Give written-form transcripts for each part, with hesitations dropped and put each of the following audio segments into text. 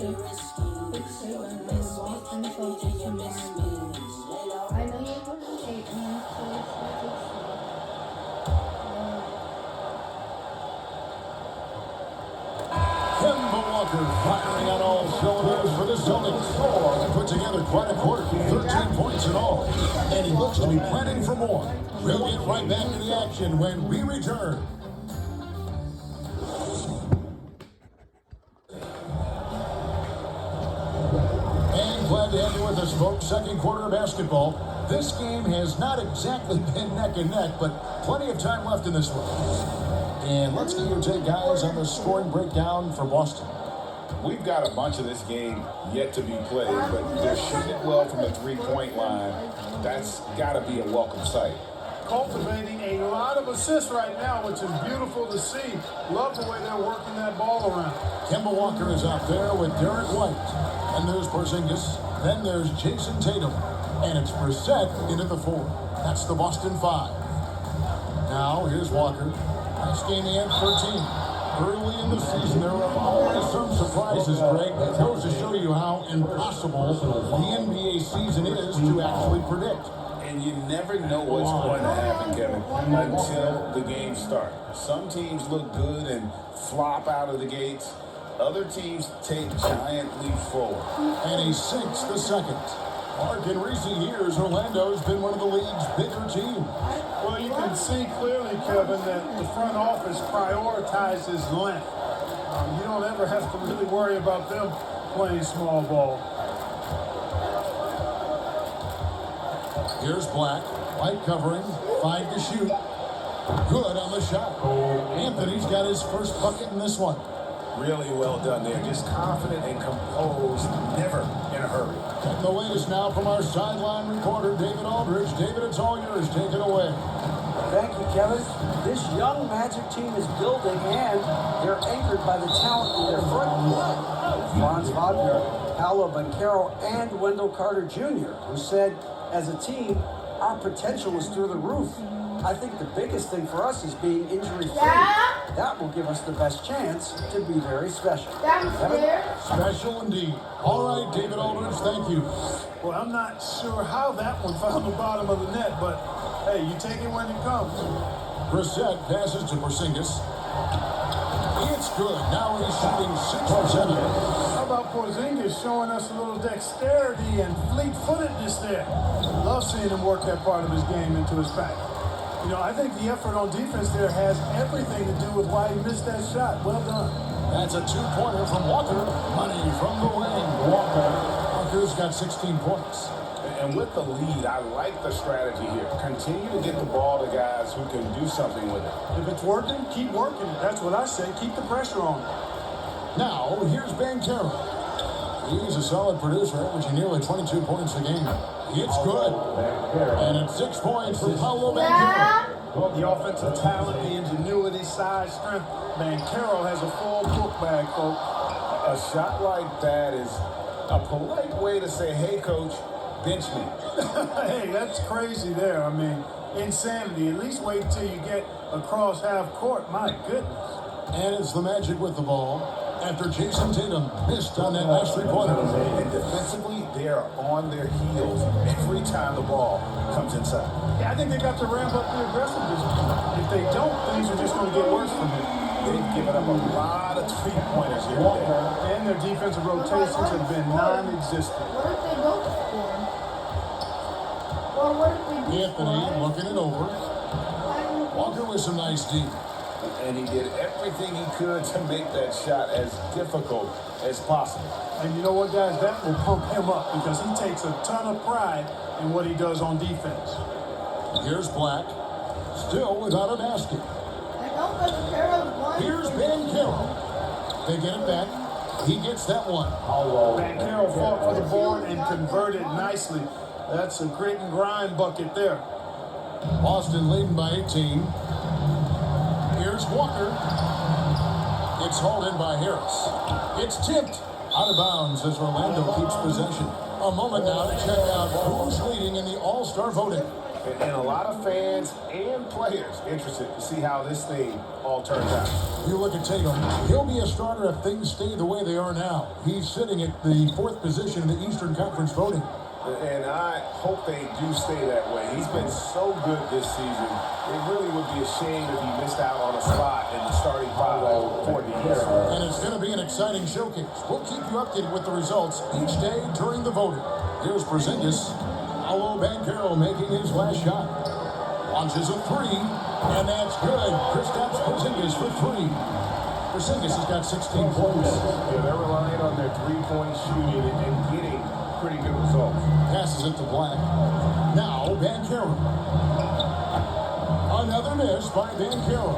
fix it and Boston Celtics environment. I know you're going to hate me for the Celtics. Kemba Walker firing on all cylinders for the Celtics. He put together quite a quarter, 13 points in all. And he looks to be planning for more. We'll get right back to the action when we return. And glad to have you with us, folks. Second quarter of basketball. This game has not exactly been neck and neck, but plenty of time left in this one. And let's get your take, guys, on the scoring breakdown for Boston. We've got a bunch of this game yet to be played, but they're shooting it well from the three-point line. That's got to be a welcome sight. Cultivating a lot of assists right now, which is beautiful to see. Love the way they're working that ball around. Kemba Walker is out there with Derek White. And there's Porzingis. Then there's Jason Tatum. And it's Brissett into the 4. That's the Boston 5. Now, here's Walker. Nice game he had 13. Early in the season, there were always some surprises, Greg. It goes to show you how impossible the NBA season is to actually predict. And you never know what's going to happen, Kevin, until the games start. Some teams look good and flop out of the gates. Other teams take giant leaps forward. And he sinks the second. Mark, in recent years, Orlando's been one of the league's bigger teams. Well, you can see clearly, Kevin, that the front office prioritizes length. You don't ever have to really worry about them playing small ball. Here's Black. White covering. 5 to shoot. Good on the shot. Anthony's got his first bucket in this one. Really well done there. Just confident and composed. Never in a hurry. And the latest now from our sideline reporter, David Aldridge. David, it's all yours. Take it away. Thank you, Kevin. This young Magic team is building, and they're anchored by the talent in their front court. Franz Wagner, Paolo Banchero, and Wendell Carter Jr., who said, as a team, our potential is through the roof. I think the biggest thing for us is being injury-free. That will give us the best chance to be very special. Special indeed. All right, David Aldridge, thank you. Well, I'm not sure how that one found the bottom of the net, but hey, you take it when it comes. Brissett passes to Porzingis. It's good. Now he's shooting 6 for 7. How about Porzingis showing us a little dexterity and fleet-footedness there? Love seeing him work that part of his game into his pack. You know, I think the effort on defense there has everything to do with why he missed that shot. Well done. That's a 2-pointer from Walker. Money from the wing. Walker's got 16 points. And with the lead, I like the strategy here. Continue to get the ball to guys who can do something with it. If it's working, keep working it. That's what I say. Keep the pressure on. Now, here's Banchero. He's a solid producer, averaging nearly 22 points a game. It's good. And it's 6 points for Paolo Banchero. The offensive talent, the ingenuity, size, strength. Banchero has a full book bag, folks. A shot like that is a polite way to say, hey, coach, bench me. Hey, that's crazy there. I mean, insanity. At least wait till you get across half court. My goodness. And it's the Magic with the ball after Jason Tatum missed on that last 3-pointer. And defensively, they are on their heels every time the ball comes inside. Yeah, I think they got to ramp up the aggressiveness. If they don't, things are just going to get worse from here. They've given up a lot of 3-pointers here today. And their defensive rotations have been non-existent. What if they don't score? Or what if they do Anthony score? looking it over. Walker with some nice D. And he did everything he could to make that shot as difficult as possible. And you know what, guys? That will pump him up because he takes a ton of pride in what he does on defense. Here's Black. Still without a basket. Here's Banchero. They get it back. He gets that one. Banchero fought for the board and converted nicely. That's a grit and grind bucket there. Boston leading by 18. Here's Walker. It's hauled in by Harris. It's tipped out of bounds as Orlando keeps possession. A moment now to check out who's leading in the All-Star voting. And a lot of fans and players interested to see how this thing all turns out. You look at Tatum, he'll be a starter if things stay the way they are now. He's sitting at the 4th position in the Eastern Conference voting. And I hope they do stay that way. He's been so good this season. It really would be a shame if he missed out on a spot in the starting five for the year. And it's going to be an exciting showcase. We'll keep you updated with the results each day during the voting. Here's Porzingis. Paolo Banchero making his last shot. Launches a three, and that's good. Kristaps Porzingis for three. Porzingis has got 16 points. Yeah, they're relying on their three-point shooting and getting pretty good results. Passes it to Black. Now Banchero. Another miss by Banchero.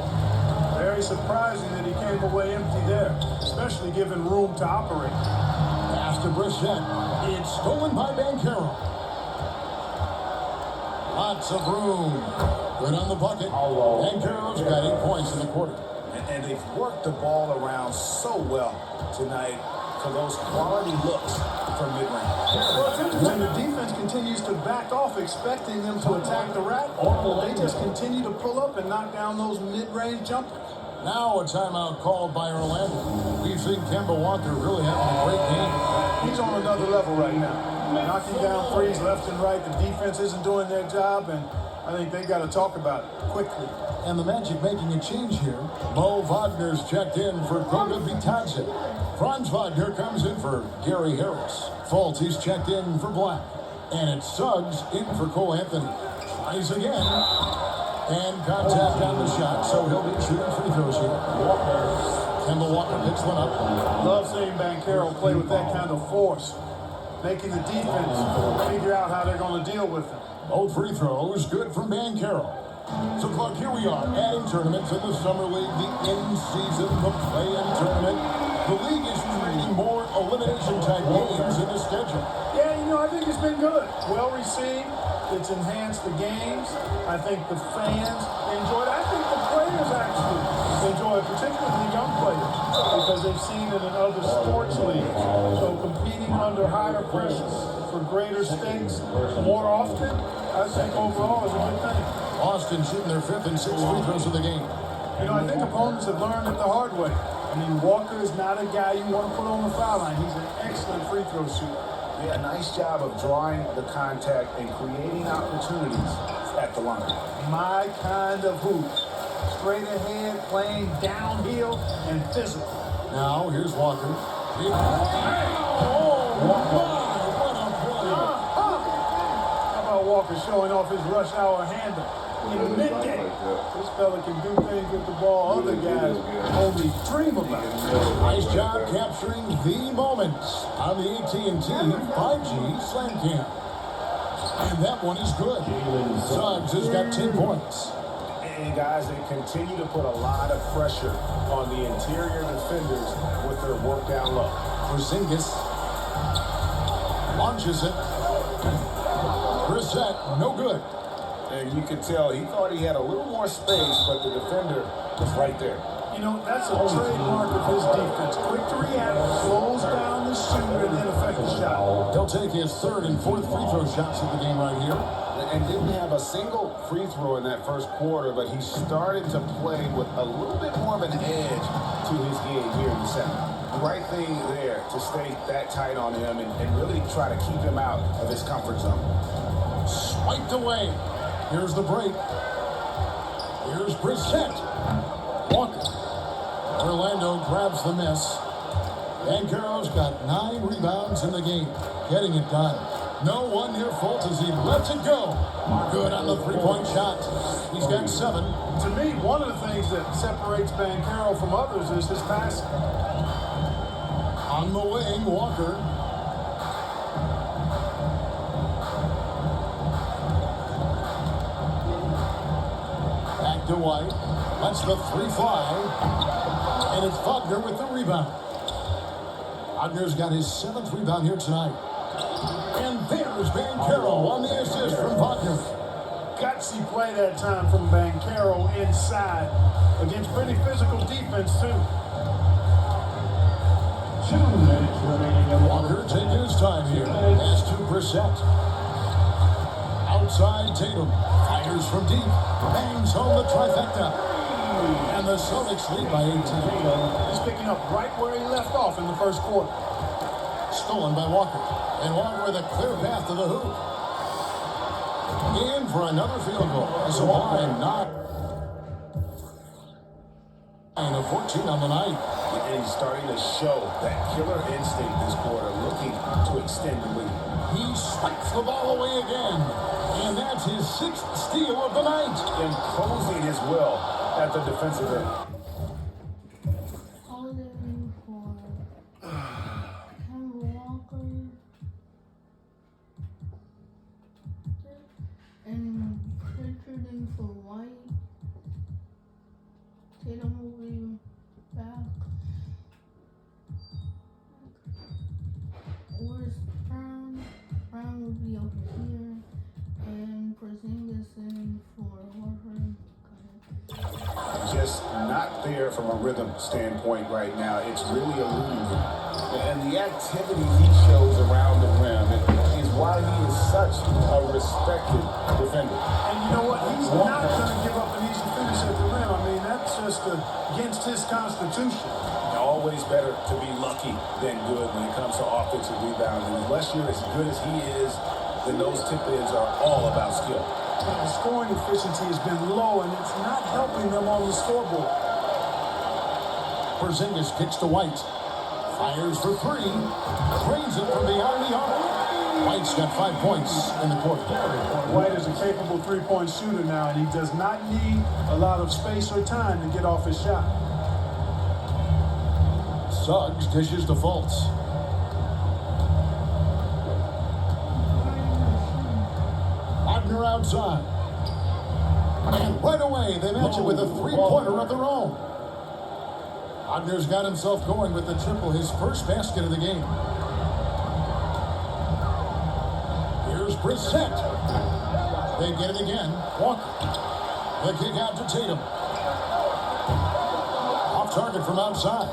Very surprising that he came away empty there, especially given room to operate. Pass to Brissett. It's stolen by Banchero. Lots of room. Good on the bucket. Banchero's got 8 points in the quarter. And they've worked the ball around so well tonight for those quality looks from mid-range. Well, it's interesting. The defense continues to back off, expecting them to attack the rack, but they just continue to pull up and knock down those mid-range jumpers. Now a timeout called by Orlando. We've seen Kemba Walker really having a great game. He's on another level right now. Knocking down threes left and right. The defense isn't doing their job, and I think they've got to talk about it quickly. And the Magic making a change here. Mo Wagner's checked in for Goga Bitadze. Franz Wagner comes in for Gary Harris. Fultz, he's checked in for Black. And it's Suggs in for Cole Anthony. Tries again. And contact on the shot, so he'll be shooting free throws here. Kemba Walker picks one up. Love seeing Banchero play with that kind of force, making the defense figure out how they're going to deal with him. Both free throws good from Banchero. So, Clark, here we are, adding tournaments in the Summer League, the in-season, the play-in tournament. The league is creating more elimination-type games in the schedule. Yeah, I think it's been good. Well received. It's enhanced the games. I think the fans enjoy it. I think the players actually enjoy it, particularly the young players, because they've seen it in other sports leagues. So competing under higher pressure for greater stakes more often, I think overall is a good thing. Austin shooting their 5th and 6th free throws of the game. I think opponents have learned it the hard way. Walker is not a guy you want to put on the foul line. He's an excellent free throw shooter. Yeah, nice job of drawing the contact and creating opportunities at the line. My kind of hoop. Straight ahead, playing downhill, and physical. Now, here's Walker. Oh, my, what a play. How about Walker showing off his rush hour handle in mid-game? This fella can do things with the ball other guys only dream about. Nice job capturing the moments on the AT&T 5G Slam Cam. And that one is good. Suggs has got 10 points. And guys, they continue to put a lot of pressure on the interior defenders with their work down low. Porzingis launches it. Brissett, no good. And you could tell he thought he had a little more space, but the defender was right there. That's a trademark of his defense. Quick to react, slows down the shooter, and then affect the shot. He'll take his 3rd and 4th free throw shots of the game right here. And didn't have a single free throw in that first quarter, but he started to play with a little bit more of an edge to his game here in the second. The right thing there to stay that tight on him and really try to keep him out of his comfort zone. Swiped away. Here's the break. Here's Brissett. Walker. Orlando grabs the miss. Banchero's got 9 rebounds in the game. Getting it done. No one near fault as he lets it go. Good on the 3-point shot. He's got 7. To me, one of the things that separates Banchero from others is his passing. On the wing, Walker. Back to White. Lets the 3 fly. And it's Wagner with the rebound. Wagner's got his 7th rebound here tonight. And there's Banchero on the assist from Wagner. Gutsy play that time from Banchero inside against pretty physical defense, too. 2 minutes remaining. Walker taking his time here. Pass to Brissett. Outside Tatum. Fires from deep. Bangs home the trifecta. And the Celtics lead by 18. He's picking up right where he left off in the first quarter. Stolen by Walker. And Walker with a clear path to the hoop. In for another field goal. So line not. 9 of 14 on the night. And he's starting to show that killer instinct this quarter, looking to extend the lead. He spikes the ball away again. And that's his 6th steal of the night. Imposing his will at the defensive end. Holding for Kemba Walker. And Pritcharding for White. Tatum will be back. Where's Brown? Brown will be over here. And Porzingis in for Horford. Just not there from a rhythm standpoint right now. It's really eluding him. And the activity he shows around the rim is why he is such a respected defender. And you know what? He's not going to give up an easy finish at the rim. I mean, that's just against his constitution. Always better to be lucky than good when it comes to offensive rebounding. Unless you're as good as he is, then those tip-ins are all about skill. The scoring efficiency has been low, and it's not helping them on the scoreboard. Porzingis kicks to White. Fires for 3. Drains it from beyond the arc. White's got 5 points in the quarter. White is a capable three-point shooter now, and he does not need a lot of space or time to get off his shot. Suggs dishes to Fultz. Wagner outside. And right away, they match it with a three-pointer of their own. Wagner's got himself going with the triple, his first basket of the game. Here's Brissett. They get it again. Walker. The kick out to Tatum. Off target from outside.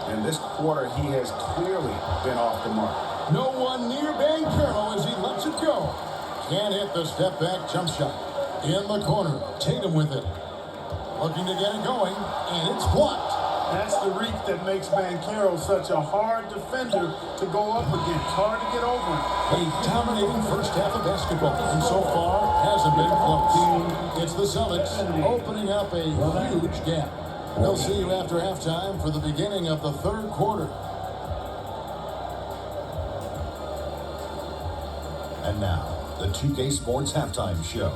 In this quarter, he has clearly been off the mark. No one near Banchero as he lets it go. Can't hit the step-back jump shot. In the corner, Tatum with it. Looking to get it going, and it's blocked. That's the reek that makes Banchero such a hard defender to go up against. Hard to get over him. A dominating first half of basketball, and so far hasn't been close. It's the Celtics opening up a huge gap. We'll see you after halftime for the beginning of the third quarter. And now, the 2K Sports Halftime Show.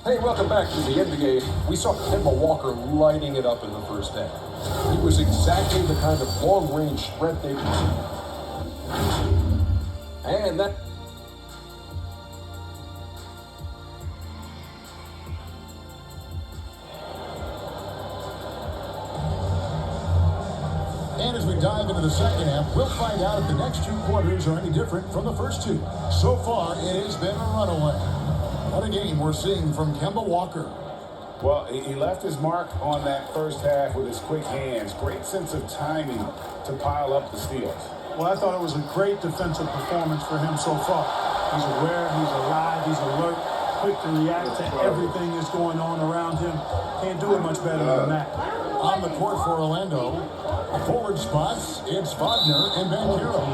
Hey, welcome back to the NBA. We saw Kemba Walker lighting it up in the first half. He was exactly the kind of long-range threat they could see. And that... And as we dive into the second half, we'll find out if the next 2 quarters are any different from the first 2. So far, it has been a runaway. What a game we're seeing from Kemba Walker. Well, he left his mark on that first half with his quick hands. Great sense of timing to pile up the steals. Well, I thought it was a great defensive performance for him so far. He's aware, he's alive, he's alert, quick to react to everything that's going on around him. Can't do it much better than that. On the court for Orlando, forward spots, it's Wagner and Banchero.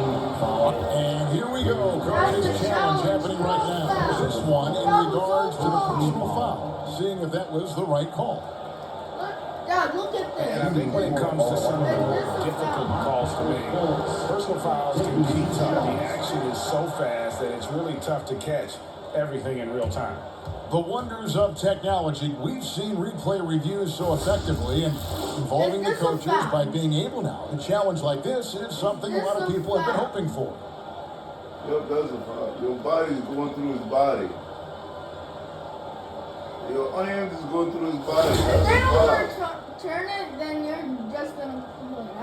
And here we go, Coach's challenge happening right now. This one in regards to the personal foul, seeing if that was the right call. Dad, look at this. And I think when it comes to some of the difficult calls to make, personal fouls can be tough. The action is so fast that it's really tough to catch everything in real time. The wonders of technology. We've seen replay reviews so effectively and involving the coaches by being able now to challenge like this is something a lot of people have been hoping for. Yep, that's a foul. Your body's going through his body. Your hand is going through his body. That's a foul. Turn it, then you're just gonna.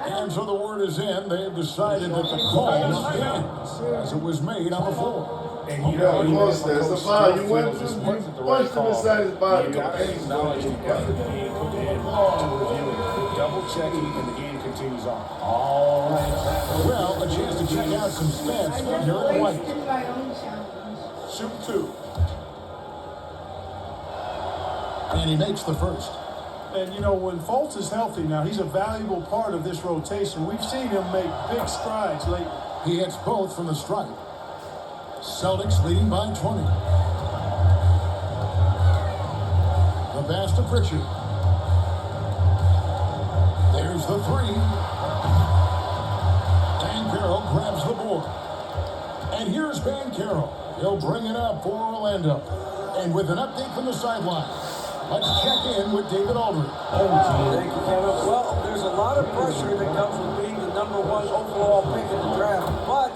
And so the word is in. They have decided that the call stands as it was made on the floor. And you know, that's a foul. You went through, you punched him inside his body. You got to acknowledge the effort being put in to review it, double checking, and the game continues on. All right. Well, a chance to check out some stats from Derek White. My own challenge. Shoot 2. And he makes the first. And, you know, when Fultz is healthy now, he's a valuable part of this rotation. We've seen him make big strides lately. He hits both from the stripe. Celtics leading by 20. The pass to Pritchard. There's the three. Bancaro grabs the board. And here's Bancaro. He'll bring it up for Orlando. And with an update from the sideline, let's check in with David Aldridge. Thank you, Kevin. Well, there's a lot of pressure that comes with being the #1 overall pick in the draft. But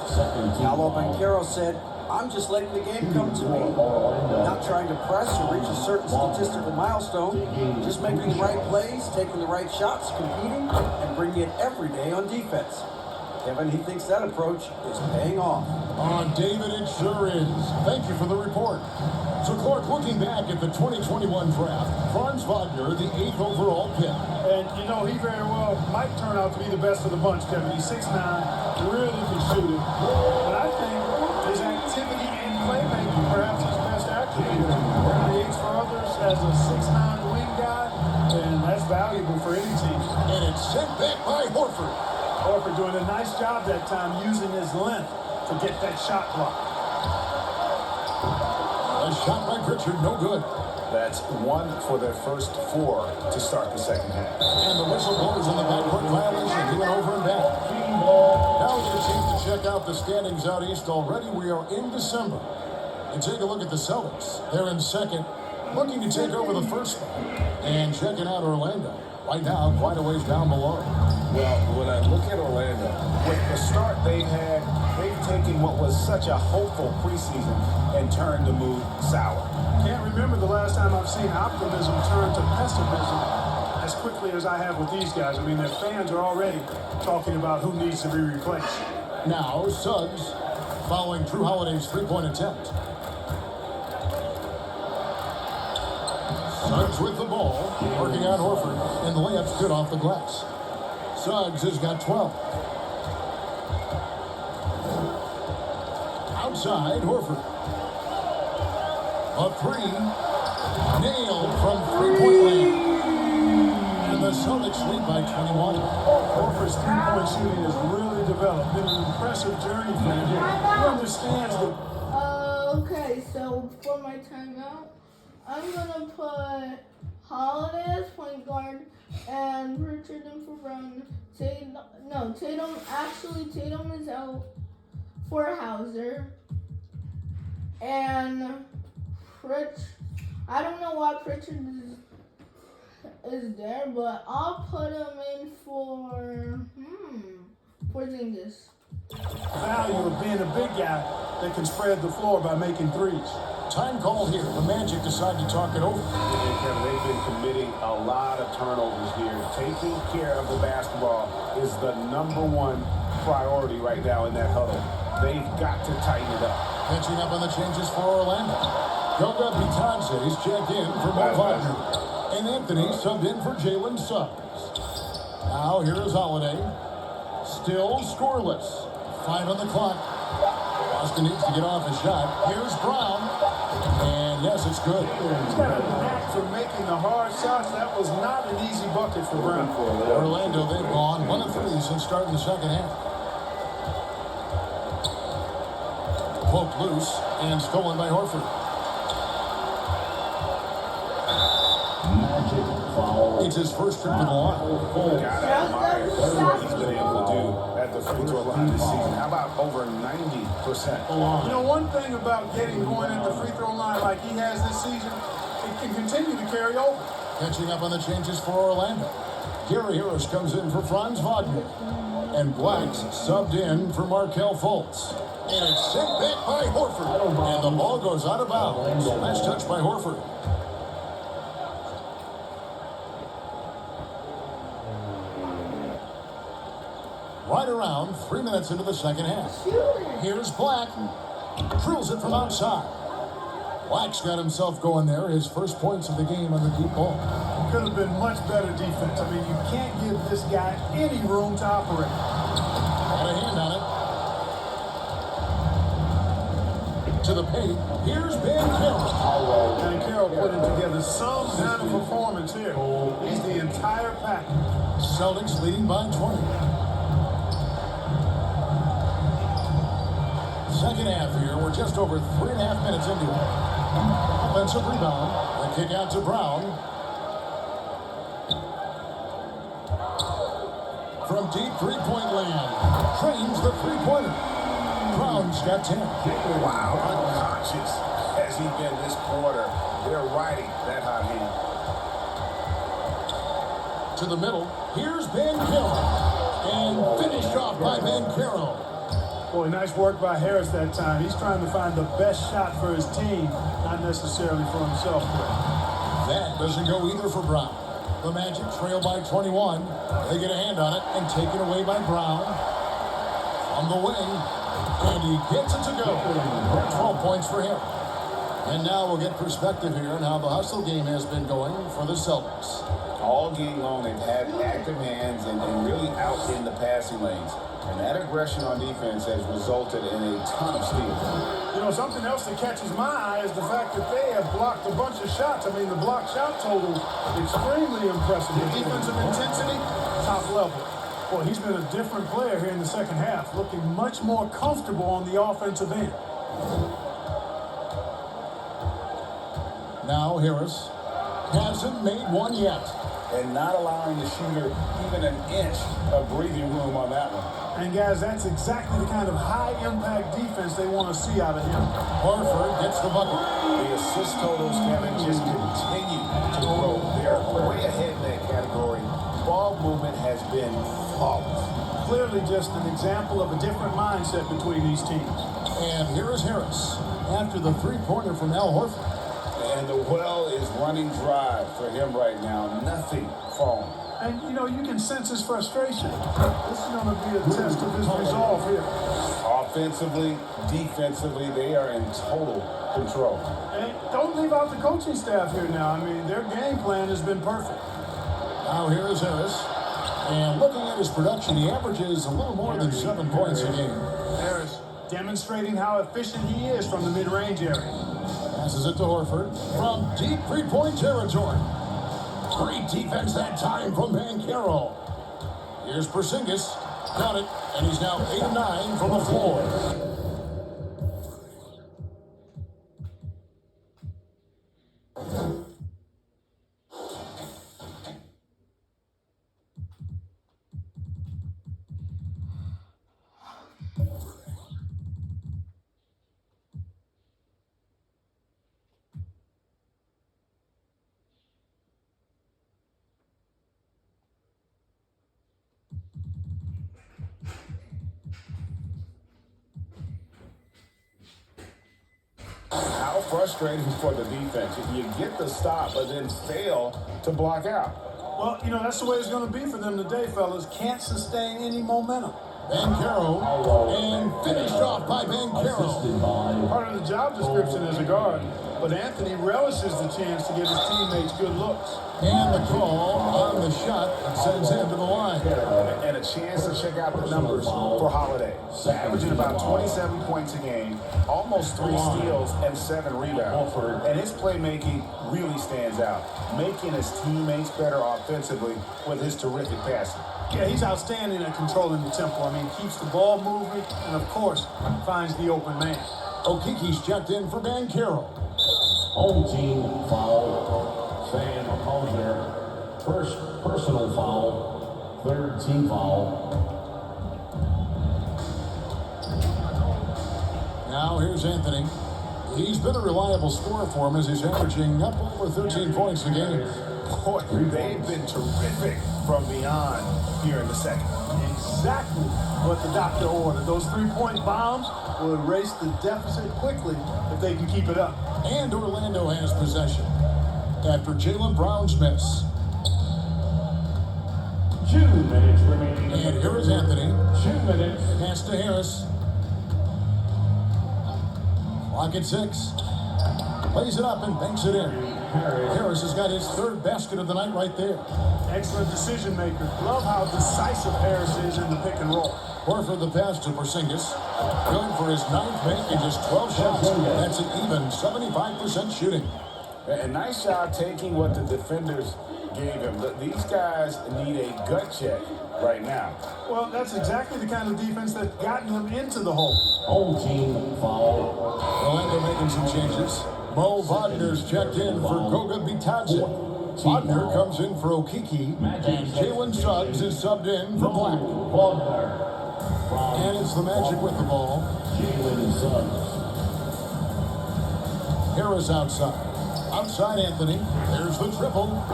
Paolo Banchero said, I'm just letting the game come to me. Not trying to press or reach a certain statistical milestone. Just making the right plays, taking the right shots, competing, and bringing it every day on defense. Kevin, he thinks that approach is paying off. David, it sure is. Thank you for the report. So, Clark, looking back at the 2021 draft, Franz Wagner, the 8th overall pick. And, you know, he very well might turn out to be the best of the bunch, Kevin. He's 6'9", really can shoot it. But I think his activity and playmaking perhaps his best attribute. Creates for others as a 6'9" wing guy, and that's valuable for any team. And it's sent back by Horford. Horford doing a nice job that time using his length to get that shot block. A shot by Pritchard, no good. That's 1 for their first 4 to start the second half. And the whistle blows on the backcourt violation. He went over and back. Now we get a chance to check out the standings out east already. We are in December. And take a look at the Celtics. They're in second, looking to take over the first spot. And checking out Orlando. Right now, quite a ways down below. Well, when I look at Orlando, with the start they've had, they've taken what was such a hopeful preseason and turned the mood sour. Can't remember the last time I've seen optimism turn to pessimism as quickly as I have with these guys. I mean, their fans are already talking about who needs to be replaced. Now, Suggs following Drew Holiday's three-point attempt. Suggs with the ball, working on Horford, and the layup's good off the glass. Suggs has got 12. Outside, Horford. A three, nailed from three-point range. And the Celtics lead by 21. Horford's three-point shooting has really developed. Been an impressive journey for him. He understands the... Okay, so for my timeout, I'm gonna put Holiday as point guard and Richard in for Brown. Tatum is out for Hauser. And I don't know why Pritchard is there, but I'll put him in for Zingis. value of being a big guy that can spread the floor by making threes. Time call here. The Magic decide to talk it over. Kevin, they've been committing a lot of turnovers here. Taking care of the basketball is the #1 priority right now in that huddle. They've got to tighten it up. Catching up on the changes for Orlando. Goga Bitadze's checked in for Mo Wagner. And Anthony subbed in for Jalen Suggs. Now here is Holiday. Still scoreless. 5 on the clock. Boston needs to get off a shot. Here's Brown. And yes, it's good. He's got a knack for making the hard shots. That was not an easy bucket for Brown. Orlando, they've gone 1 of 3 since starting the second half. Poked loose and stolen by Horford. It's his first trip to the line. Gotta admire what he's been able to do at the free throw line this season. How about over 90%? You know, one thing about getting going at the free throw line like he has this season, it can continue to carry over. Catching up on the changes for Orlando. Gary Harris comes in for Franz Wagner. And Black's subbed in for Markelle Fultz. And it's sent back by Horford. And the ball goes out of bounds. Last touch by Horford. Right around 3 minutes into the second half. Here's Black. Drills it from outside. Black's got himself going there. His first points of the game on the deep ball. Could have been much better defense. I mean, you can't give this guy any room to operate. Got a hand on it. To the paint, here's Ben Carroll. And Carroll putting together some kind of performance here. He's the entire package. Celtics leading by 20. Second half here. We're just over 3.5 minutes into it. Offensive rebound. The kick out to Brown. From deep three-point land. Trains the three-pointer. Brown's got 10. Wow, unconscious has he been this quarter. They're riding that hot hand. To the middle. Here's Ben Carroll. And finished off by Ben Carroll. Boy, nice work by Harris that time. He's trying to find the best shot for his team, not necessarily for himself. That doesn't go either for Brown. The Magic trail by 21. They get a hand on it and taken away by Brown. On the wing, and he gets it to go. 12 points for him. And now we'll get perspective here on how the hustle game has been going for the Celtics. All game long, they've had active hands and really out in the passing lanes. And that aggression on defense has resulted in a ton of steals. You know, something else that catches my eye is the fact that they have blocked a bunch of shots. I mean, the blocked shot total, extremely impressive. The defensive intensity, top level. Boy, he's been a different player here in the second half, looking much more comfortable on the offensive end. Now Harris hasn't made one yet. And not allowing the shooter even an inch of breathing room on that one. And guys, that's exactly the kind of high-impact defense they want to see out of him. Horford gets the bucket. The assist totals, Kevin, just continue to grow. They're way ahead in that category. Ball movement has been flawless. Clearly just an example of a different mindset between these teams. And here is Harris after the three-pointer from Al Horford. And the well is running dry for him right now. Nothing falling. And, you know, you can sense his frustration. This is going to be a test of his resolve here. Offensively, defensively, they are in total control. And don't leave out the coaching staff here now. I mean, their game plan has been perfect. Now here is Harris. And looking at his production, he averages a little more than 7 points a game. Harris demonstrating how efficient he is from the mid-range area. Passes it to Horford from deep three-point territory. Great defense that time from Van Carroll. Here's Porzingis. Got it, and he's now 8 of 9 from the floor. How frustrating for the defense. If you get the stop but then fail to block out. Well, you know, that's the way it's going to be for them today, fellas. Can't sustain any momentum. Van Carroll, and finished off by Van Carroll. Part of the job description as a guard, but Anthony relishes the chance to give his teammates good looks. And the call on the shot sends him to the line. And a chance to check out the numbers for Holiday. Averaging about 27 points a game, almost 3 steals and 7 rebounds. And his playmaking really stands out, making his teammates better offensively with his terrific passing. Yeah, he's outstanding at controlling the tempo. I mean, keeps the ball moving and, of course, finds the open man. Okiki's checked in for Van Carroll. Home team foul. Sam Hauser. First personal foul. Third team foul. Now here's Anthony. He's been a reliable scorer for him as he's averaging up over 13 points a game. Boy, they've been terrific from beyond here in the second. Exactly what the doctor ordered. Those 3-point bombs will erase the deficit quickly if they can keep it up. And Orlando has possession after Jaylen Brown's miss. 2 minutes remaining. And here is Anthony. 2 minutes. Pass to Harris. Clock at 6. Plays it up and banks it in. Harris has got his 3rd basket of the night right there. Excellent decision maker. Love how decisive Harris is in the pick and roll. Horford the pass to Porzingis. Going for his 9th make in just 12 shots. That's an even 75% shooting. And nice job taking what the defenders gave him. These guys need a gut check right now. Well, that's exactly the kind of defense that's gotten them into the hole. Home team foul. Orlando making some changes. Mo Wagner's checked in for Goga Bitadze. Wagner comes in for Okiki, and Jalen Suggs is subbed in for Black. And it's the Magic with the ball. Jalen Suggs. Harris outside. Outside Anthony. There's the triple.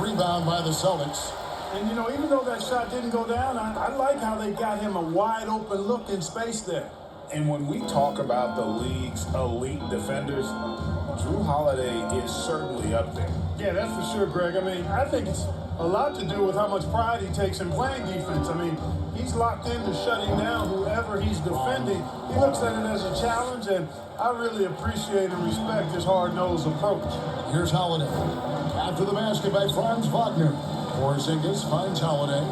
Rebound by the Celtics. And, you know, even though that shot didn't go down, I like how they got him a wide open look in space there. And when we talk about the league's elite defenders, Drew Holiday is certainly up there. Yeah, that's for sure, Greg. I mean, I think it's a lot to do with how much pride he takes in playing defense. I mean, he's locked into shutting down whoever he's defending. He looks at it as a challenge, and I really appreciate and respect his hard-nosed approach. Here's Holiday. After the basket by Franz Wagner. Porzingis finds Holiday.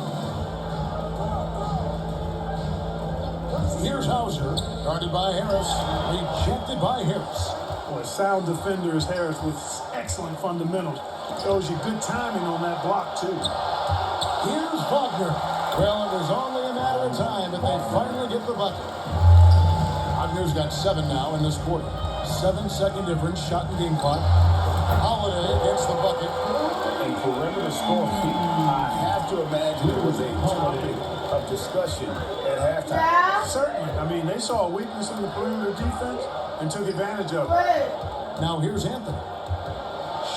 Here's Hauser, guarded by Harris, rejected by Harris. Boy, sound defender is Harris with excellent fundamentals. Shows you good timing on that block, too. Here's Wagner. Well, it was only a matter of time, but they finally get the bucket. Wagner's got 7 now in this quarter. 7-second difference, shot and game clock. Holiday gets the bucket. And perimeter scoring, I have to imagine it was a topic of discussion at halftime. Yeah. Certainly. I mean, they saw a weakness in the perimeter defense and took advantage of it. Now here's Anthony.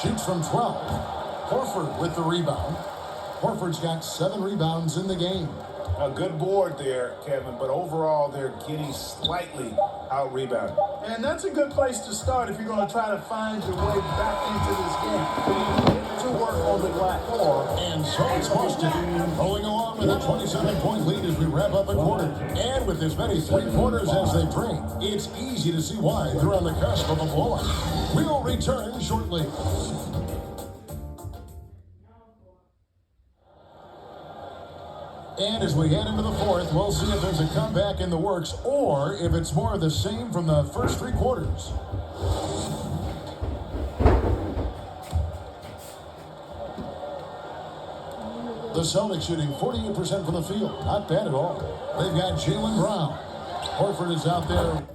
Shoots from 12. Horford with the rebound. Horford's got 7 rebounds in the game. A good board there, Kevin, but overall they're getting slightly out-rebounded. And that's a good place to start if you're going to try to find your way back into this game. To work on the glass. And so it's Boston, rolling along with a 27-point lead as we wrap up a quarter. And with as many 3 quarters as they bring, it's easy to see why they're on the cusp of a blowout. We'll return shortly. And as we head into the 4th, we'll see if there's a comeback in the works or if it's more of the same from the first 3 quarters. The Celtics shooting 48% from the field. Not bad at all. They've got Jaylen Brown. Horford is out there.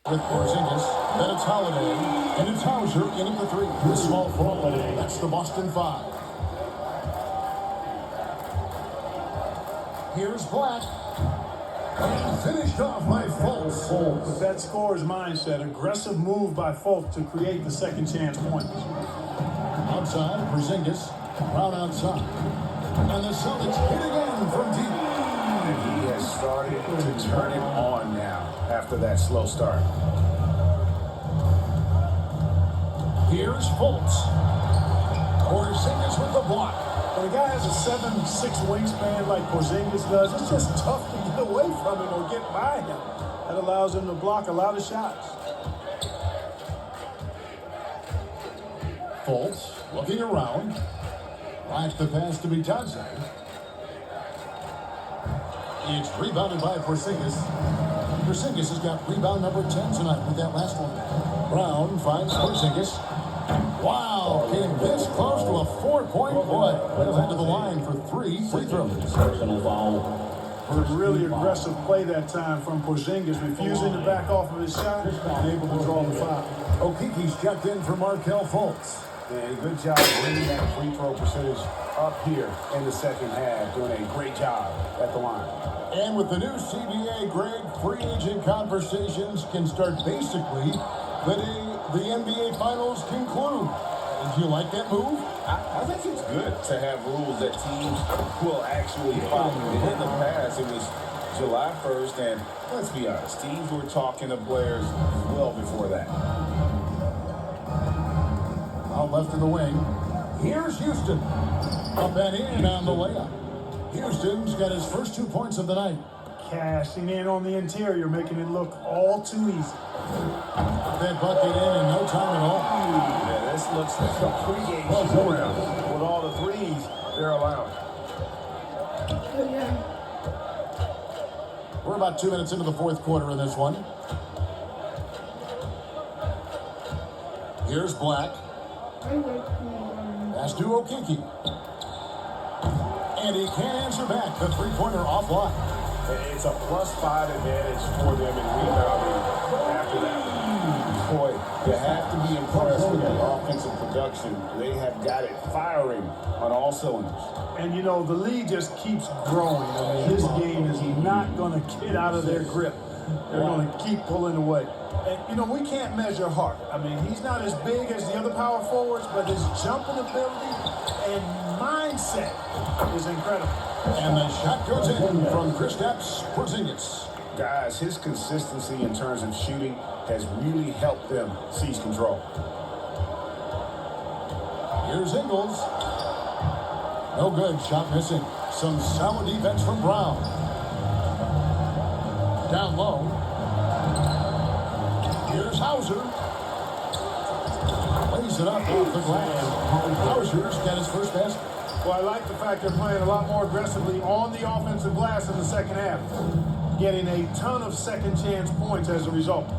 With Porzingis, then it's Holiday, and it's Hauser in at the 3. The small forward, that's the Boston 5. Here's Black, and finished off by Fultz. With that scorer's mindset, aggressive move by Fultz to create the second chance point. Outside, Porzingis, Brown outside, and the Celtics hit again from deep. And he has started to turn it on now after that slow start. Here's Fultz. Porzingis with the block. When a guy has a 7'6" wingspan like Porzingis does, it's just tough to get away from him or get by him. That allows him to block a lot of shots. Fultz looking around. Back the pass to Bitadze. It's rebounded by Porzingis. Porzingis has got rebound number 10 tonight with that last one. Brown finds Porzingis. Wow, came this close to a 4-point play. They'll head to the line for 3 free throws. Personal foul. A really aggressive play that time from Porzingis, refusing to back off of his shot and able to draw the foul. Okiki's checked in for Markelle Fultz. And good job bringing that free throw percentage up here in the second half. Doing a great job at the line. And with the new CBA, Greg, free agent conversations can start basically the day the NBA Finals conclude. Did you like that move? I think it's good to have rules that teams will actually follow. In the past, it was July 1st, and let's be honest, teams were talking to players well before that. Out left of the wing. Here's Houston. Up and in on the layup. Houston's got his first 2 points of the night. Cashing in on the interior, making it look all too easy. That bucket in no time at all. Yeah, this looks like a pregame shoot-around. With all the threes they're allowed. Oh, yeah. We're about 2 minutes into the fourth quarter in this one. Here's Black. I like him. Pass to Okiki. And he can't answer back. The three-pointer offline. It's a +5 advantage for them in rebounding after that. Boy, you have to be impressed with the offensive production. They have got it firing on all cylinders. And, you know, the lead just keeps growing. I mean, this game is not going to get out of their grip. They're going to keep pulling away. And, you know, we can't measure Hart. I mean, he's not as big as the other power forwards, but his jumping ability and mindset is incredible. And the shot goes in from Kristaps Porzingis. Guys, his consistency in terms of shooting has really helped them seize control. Here's Ingles. No good. Shot missing. Some solid defense from Brown. Down low. Here's Hauser. Lays it up off the glass. Hauser's got his first basket. Well, I like the fact they're playing a lot more aggressively on the offensive glass in the second half, getting a ton of second chance points as a result.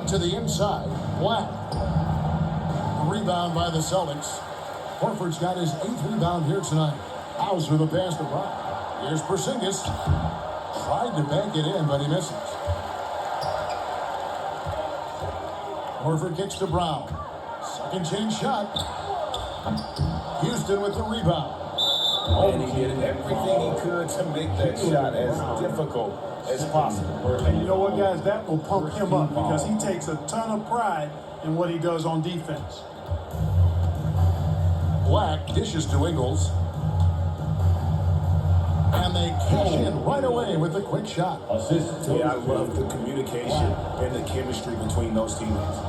To the inside, Black. Rebound by the Celtics. Horford's got his 8th rebound here tonight. Hauser the pass to Brown. Here's Porzingis. Tried to bank it in, but he misses. Horford kicks to Brown. Second chance shot. Houston with the rebound. And he did everything he could to make that shot as difficult as possible. And you know what, guys? That will pump him up because he takes a ton of pride in what he does on defense. Black dishes to Ingles. And they cash in right away with a quick shot. Yeah, I love the communication and the chemistry between those teammates.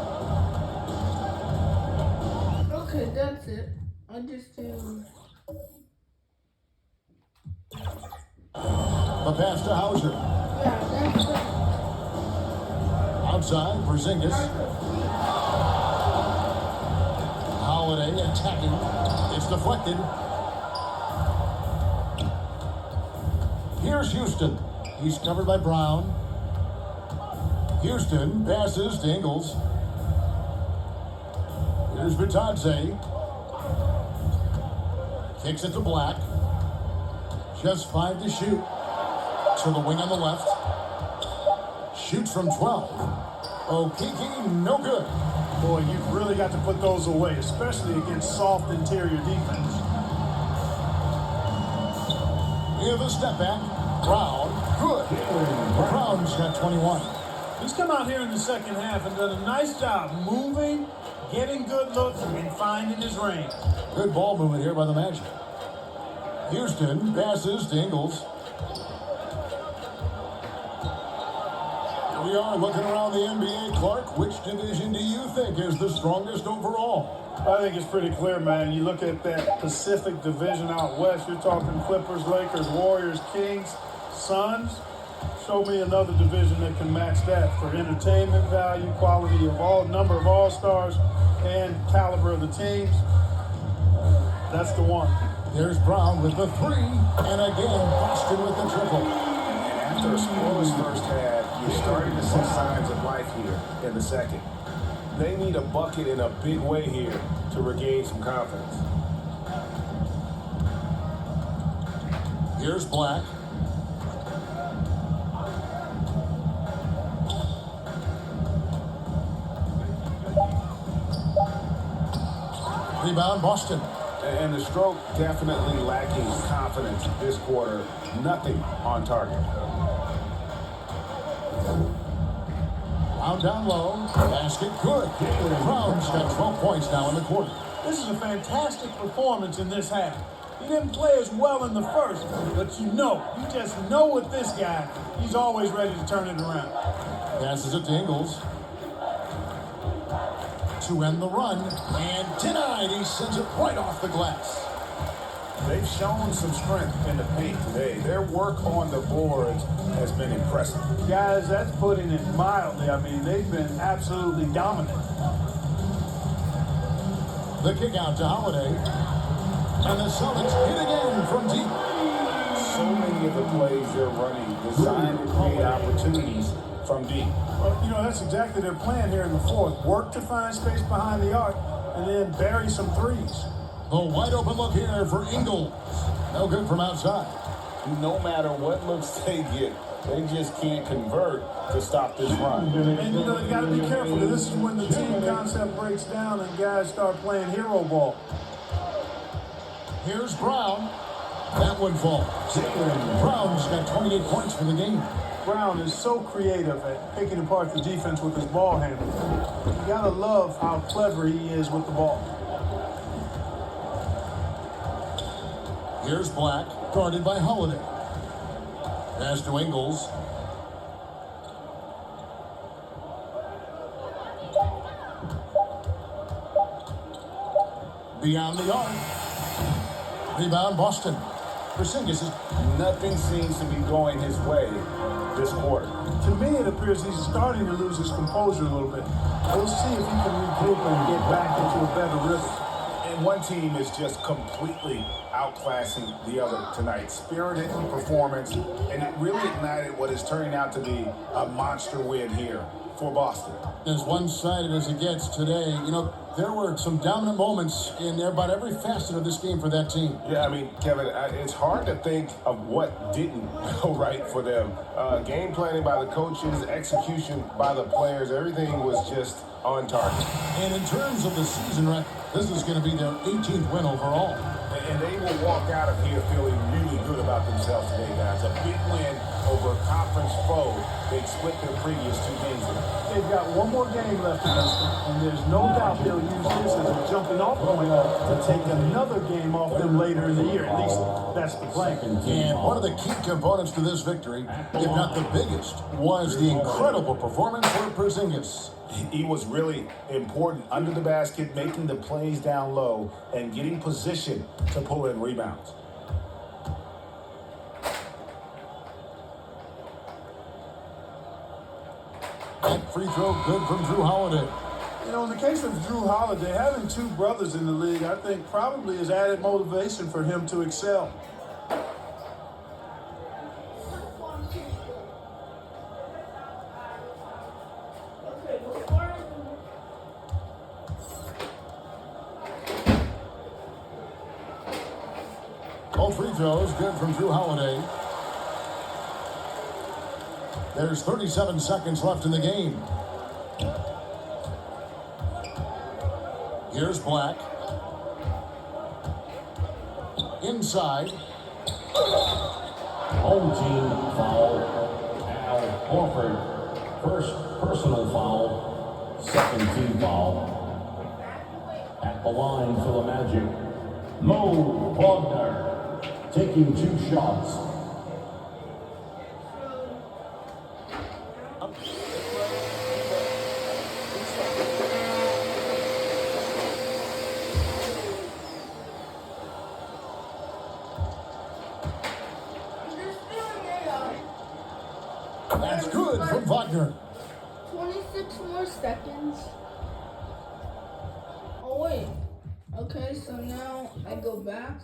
Okay, that's it. I just do. The pass to Hauser. Yeah, that's it. Outside, Porzingis. Holiday attacking. It's deflected. Here's Houston. He's covered by Brown. Houston passes to Ingles. Here's Vitadze. Kicks it to Black. Just 5 to shoot. To the wing on the left. Shoots from 12. Okeke, no good. Boy, you've really got to put those away, especially against soft interior defense. Here's the step back. Brown, good. Brown's got 21. He's come out here in the second half and done a nice job moving, getting good looks, and finding his range. Good ball movement here by the Magic. Houston passes to Ingles. Here we are looking around the NBA. Clark, which division do you think is the strongest overall? I think it's pretty clear, man. You look at that Pacific Division out west, you're talking Clippers, Lakers, Warriors, Kings, Suns. Show me another division that can match that for entertainment value, quality of number of all-stars, and caliber of the teams. That's the one. There's Brown with the 3, and again, Boston with the triple. After a scoreless first half, you're starting to see signs of life here in the second. They need a bucket in a big way here to regain some confidence. Here's Black. Rebound, Boston. And the stroke definitely lacking confidence this quarter. Nothing on target. Brown down low. Basket good. Brown's got 12 points now in the quarter. This is a fantastic performance in this half. He didn't play as well in the first, but you just know with this guy, he's always ready to turn it around. Passes it to Ingles. To end the run, and denied. He sends it right off the glass. They've shown some strength in the paint today. Their work on the boards has been impressive. Guys, that's putting it mildly. I mean, they've been absolutely dominant. The kick out to Holiday. And the Celtics hit again from deep. So many of the plays they're running designed to create opportunities from deep. Well, that's exactly their plan here in the fourth. Work to find space behind the arc and then bury some threes. The wide open look here for Ingles. No good from outside. No matter what looks they get, they just can't convert to stop this run. And you got to be careful. This is when the team concept breaks down and guys start playing hero ball. Here's Brown. That one falls. Brown's got 28 points for the game. Brown is so creative at picking apart the defense with his ball handling. You got to love how clever he is with the ball. Here's Black, guarded by Holiday. Pass to Ingles. Beyond the arc. Rebound, Boston. Porzingis is... Nothing seems to be going his way this quarter. To me, it appears he's starting to lose his composure a little bit. We'll see if he can regroup and get back into a better rhythm. And one team is just completely outclassing the other tonight. Spirited performance, and it really ignited what is turning out to be a monster win here for Boston. As one-sided as it gets today, you know, there were some dominant moments in about every facet of this game for that team. Yeah, I mean, Kevin, it's hard to think of what didn't go right for them. Game planning by the coaches, execution by the players, everything was just on target. And in terms of the season record, this is going to be their 18th win overall. And they will walk out of here feeling really good about themselves today, guys. A big win over a conference foe they'd split their previous 2 games with. They've got one more game left against them, and there's no doubt they'll use this as a jumping-off point to take another game off them later in the year. At least that's the plan. And one of the key components to this victory, if not the biggest, was the incredible performance for Porzingis. He was really important under the basket, making the plays down low and getting position to pull in rebounds. That free throw good from Drew Holiday. You know, in the case of Drew Holiday, having 2 brothers in the league, I think probably is added motivation for him to excel. All free throws good from Drew Holiday. There's 37 seconds left in the game. Here's Black. Inside. Home team foul. Al Horford. First personal foul. Second team foul. At the line for the Magic, Mo Wagner. Taking 2 shots. That's good from Wagner. 26 more seconds. Oh, wait. Okay, so now I go back.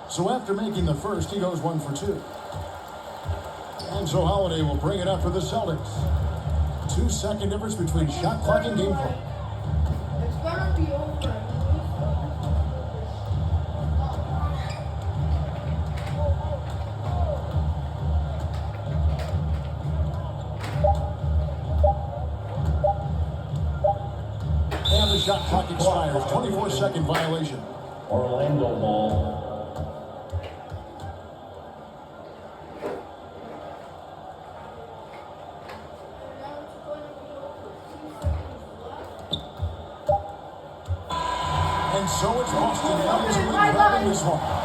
So after making the first, he goes 1 for 2. And so Holiday will bring it up for the Celtics. 2-second difference between shot clock and game clock. It's gonna be over. And the shot clock expires. 24-second violation. Orlando ball. And so it's Boston now is grabbing this one.